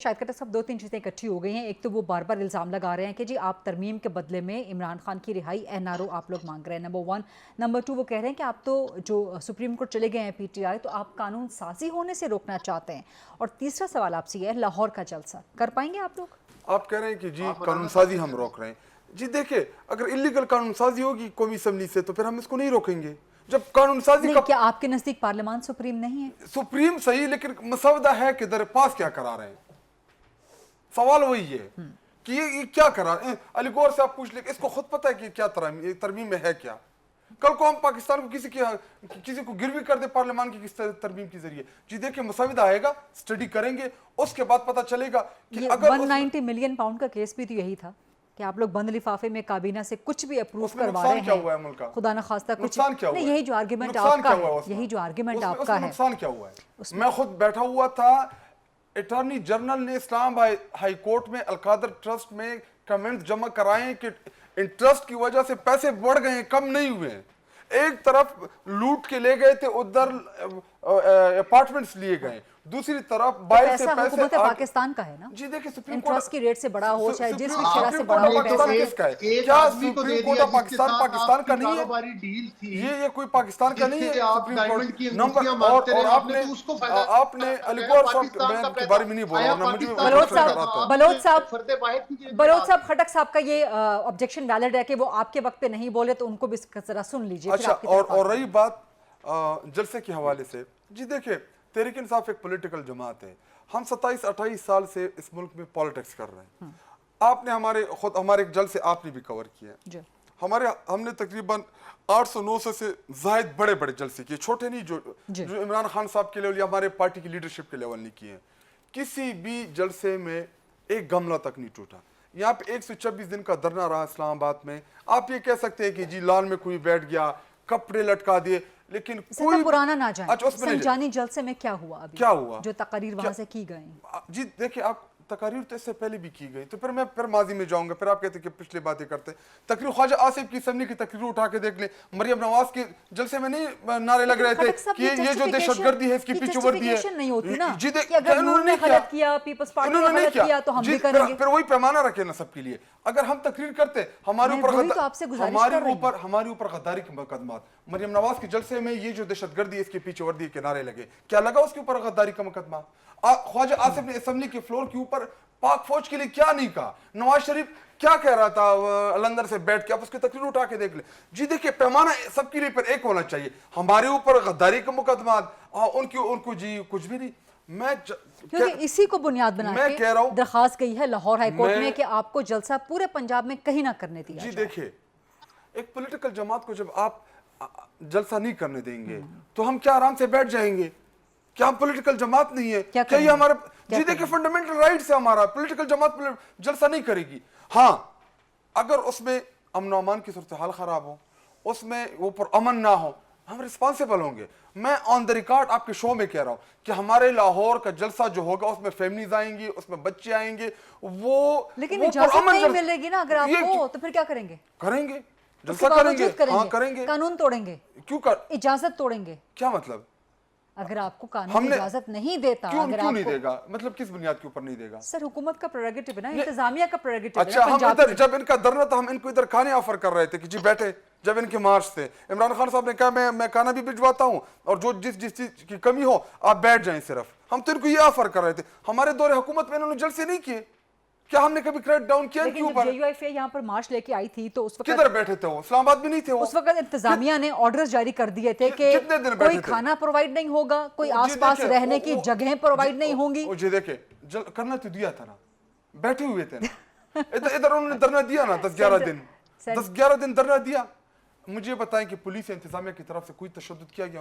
शाहिद खट्टर साहब दो तीन चीज़ें इकट्ठी हो गई हैं। एक तो वो बार बार इल्ज़ाम लगा रहे हैं कि जी आप तरमीम के बदले में इमरान खान की रिहाई एनआरओ आप लोग मांग रहे हैं, नंबर वन। नंबर टू, वो कह रहे हैं कि आप तो जो सुप्रीम कोर्ट चले गए हैं पीटीआई, तो आप कानून साजी होने से रोकना चाहते हैं। और तीसरा सवाल आपसे ये है, लाहौर का जलसा कर पाएंगे आप लोग? आप कह रहे हैं कि जी कानून साजी हम रोक रहे हैं। जी देखिए, अगर इलीगल कानून साजी होगी कौमी असम्बली से तो फिर हम इसको नहीं रोकेंगे। जब कानून साजी नहीं, क्या आपके नज़दीक पार्लियामान सुप्रीम नहीं है? सुप्रीम सही, लेकिन मसौदा है कि दर पास क्या करा रहे हैं। सवाल वही है कि ये क्या करा। अली गौर से आप पूछ ले, इसको खुद पता है कि क्या तरमीम में है क्या। कल को हम पाकिस्तान को किसी को गिरवी कर दे पार्लियामान की किस तरमीम के जरिए। जी देखिए, मसौदा आएगा, स्टडी करेंगे, उसके बाद पता चलेगा कि अगर 190 मिलियन पाउंड का केस भी तो यही था कि आप लोग बंद लिफाफे में काबीना से कुछ भी अप्रूव करवा रहे हैं, खुदा न खास्ता कुछ नहीं। यही जो आर्गुमेंट आपका है, यही जो आर्गुमेंट आपका है, नुकसान क्या हुआ है? मैं खुद बैठा हुआ था, अटॉर्नी जनरल ने इस्लाम हाई कोर्ट में अलकादर ट्रस्ट में कमेंट्स जमा कराए कि इंटरेस्ट की वजह से पैसे बढ़ गए, कम नहीं हुए। एक तरफ लूट के ले गए थे, उधर अपार्टमेंट्स लिए गए, दूसरी तरफ बाहर से पैसे हुकूमत पाकिस्तान का है ना। जी देखिए, सुप्रीम इंटरेस्ट की रेट से बड़ा हो चाहे जिस भी शरह से बड़ा हो, पाकिस्तान किसका है? क्या सुप्रीम कोर्ट ऑफ पाकिस्तान का नहीं है? ये कोई पाकिस्तान का नहीं है सुप्रीम कोर्ट नंबर। और आपने अलीगौर साहब के बारे में नहीं बोला ना, मुझे बलोच साहब खटक साहब का ये ऑब्जेक्शन वैलिड है कि वो आपके वक्त पे नहीं बोले, तो उनको भी जरा सुन लीजिए। अच्छा, और रही बात जलसे के हवाले से, जी देखिए, तहरीक इंसाफ एक पॉलिटिकल जमात है। हम 27-28 साल से इस मुल्क में पॉलिटिक्स कर रहे हैं। आपने हमारे जलसे आपने भी कवर किया। हमने तकरीबन 800-900 से जायद बड़े बड़े जलसे किए, छोटे नहीं, जो इमरान खान साहब के लेवल या हमारे पार्टी की लीडरशिप के लेवल नहीं किए। किसी भी जलसे में एक गमला तक नहीं टूटा। यहाँ पे 126 दिन का धरना रहा इस्लामाबाद में। आप ये कह सकते हैं कि जी लाल में कोई बैठ गया, कपड़े लटका दिए, लेकिन कोई पुराना ना जाए। अच्छा, संजानी जलसे में क्या हुआ अभी? क्या हुआ? जो तकरीर वहां से की गई। जी देखिए, आप तकरीर तो इससे पहले भी की गई, तो फिर मैं माजी में जाऊंगा। फिर आप कहते हैं कि पिछली बातें करते। तकरीर ख्वाजा आसिफ की असम्बली की तकरीर उठा के देख ले। मरियम नवाज के जलसे में नहीं नारे लग रहे थे कि ये जो दहशतगर्दी है इसकी पीछे वर्दी है। नहीं होती ना जी कि अगर उन्होंने गलत किया, पीपल्स पार्टी ने गलत किया, तो हम भी करेंगे। फिर वही पैमाना रखे ना सबके लिए। अगर हम तकरीर करते, हमारे ऊपर गद्दारी के मुकदमा, मरियम नवाज के जलसे में ये जो दहशतगर्दी है इसके पीछे वर्दी के नारे लगे, क्या लगा उसके ऊपर गद्दारी का मुकदमा? ख्वाजा आसिफ ने असेंबली के फ्लोर के ऊपर पाक फौज के लिए क्या नहीं कहा? नवाज शरीफ क्या कह रहा था लंदन से बैठ के? आप उसकी तकरीर उठा के देख ले। जी देखिए, पैमाना सबके लिए पर एक होना चाहिए। हमारे ऊपर गद्दारी का मुकदमा, उनको जी कुछ भी नहीं। क्योंकि इसी को बुनियाद बना के कह रहा हूं, दरखास्त गई है लाहौर हाई कोर्ट में कि आपको जलसा पूरे पंजाब में कहीं ना करने दिया। जी देखिए, एक पॉलिटिकल जमात को जब आप जलसा नहीं करने देंगे तो हम क्या आराम से बैठ जाएंगे? क्या हम पॉलिटिकल जमात नहीं है? क्या ये हमारे जी देखिए फंडामेंटल राइट है हमारा। पॉलिटिकल जमात जलसा नहीं करेगी। हाँ, अगर उसमें अमन अमान की सूरत हाल खराब हो, उसमें वो पर अमन ना हो, हम रिस्पॉन्सिबल होंगे। मैं ऑन द रिकॉर्ड आपके शो में कह रहा हूं कि हमारे लाहौर का जलसा जो होगा उसमें फैमिलीज आएंगी, उसमें बच्चे आएंगे। लेकिन इजाजत नहीं मिलेगी ना अगर आपको, तो फिर क्या करेंगे? करेंगे, जलसा करेंगे। हाँ, करेंगे। कानून तोड़ेंगे? क्यों इजाजत तोड़ेंगे? क्या मतलब? अगर आपको कानून इजाजत नहीं देता, क्यों नहीं देगा? मतलब किस बुनियाद के ऊपर नहीं देगा? सर, हुकूमत का प्रेरोगेटिव है ना, इंतजामिया का प्रेरोगेटिव है। अच्छा, हम इधर जब इनका धरना था, हम इनको इधर खाने ऑफर कर रहे थे कि जी बैठे। जब इनके मार्च थे, इमरान खान साहब ने कहा मैं खाना भी भिजवाता हूं और जो जिस चीज की कमी हो आप बैठ जाएं सिर्फ। हम तो इनको ये ऑफर कर रहे थे। हमारे दौरे हुकूमत में इन्होंने जलसे नहीं किए। क्या हमने कभी क्रैक डाउन किया इनके ऊपर? जेयूआईफाई यहाँ पर मार्च लेके आई थी तो उस वक्त किधर बैठे थे वो? इस्लामाबाद भी नहीं थे वो। उस वक्त इंतजामिया ने ऑर्डर्स जारी कर दिए थे कि कोई खाना प्रोवाइड नहीं होगा, कोई आसपास रहने की जगह प्रोवाइड नहीं होंगी। जी देखिए, करना तो दिया था ना, बैठे हुए थे ना। इधर उन्होंने धरना दिया ना 10-11 दिन धरना दिया। मुझे बताएं कि पुलिस या इंतजामिया की तरफ से कोई तशद्दुद किया गया?